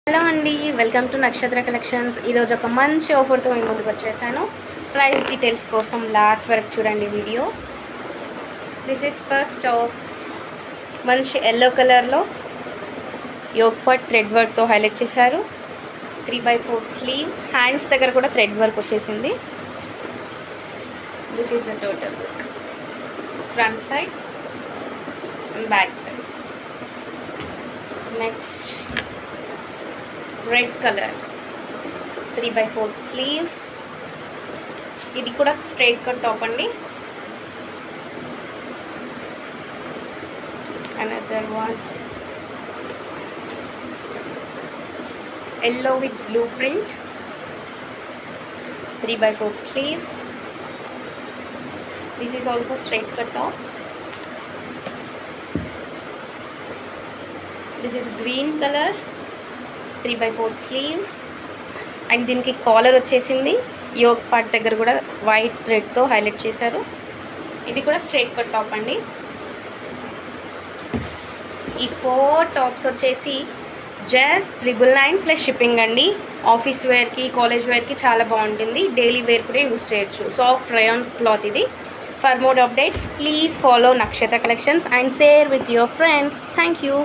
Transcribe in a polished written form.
Hello అండి, welcome to నక్షత్ర collections. ఈరోజు ఒక మంచి ఆఫర్తో మీ ముందుకు వచ్చేసాను. ప్రైస్ డీటెయిల్స్ కోసం లాస్ట్ వరకు చూడండి video. This is first top. మంచి ఎల్లో కలర్లో యోగ్ పార్ట్ థ్రెడ్ వర్క్తో హైలైట్ చేశారు. 3/4 స్లీవ్స్, హ్యాండ్స్ దగ్గర కూడా థ్రెడ్ వర్క్ వచ్చేసింది. This is the total look, front side and back side. Next red colour 3/4 sleeves. ఇది కూడా స్ట్రైట్ కట్ టాప్ అండి. Another one yellow with blue print, 3/4 sleeves. This is also straight cut top. This is green colour, 3/4 sleeves and దీనికి caller వచ్చేసింది. Yoke part దగ్గర కూడా white థ్రెడ్తో highlight చేశారు. ఇది కూడా స్ట్రైట్ కట్ టాప్ అండి. ఈ 4 టాప్స్ వచ్చేసి జస్ట్ 999 ప్లస్ షిప్పింగ్ అండి. ఆఫీస్ వేర్కి, కాలేజ్ వేర్కి చాలా బాగుంటుంది. డైలీ వేర్ కూడా యూజ్ చేయొచ్చు. సాఫ్ట్ రయాన్ క్లాత్ ఇది. For more updates please follow Nakshatra collections and share with your friends. Thank you.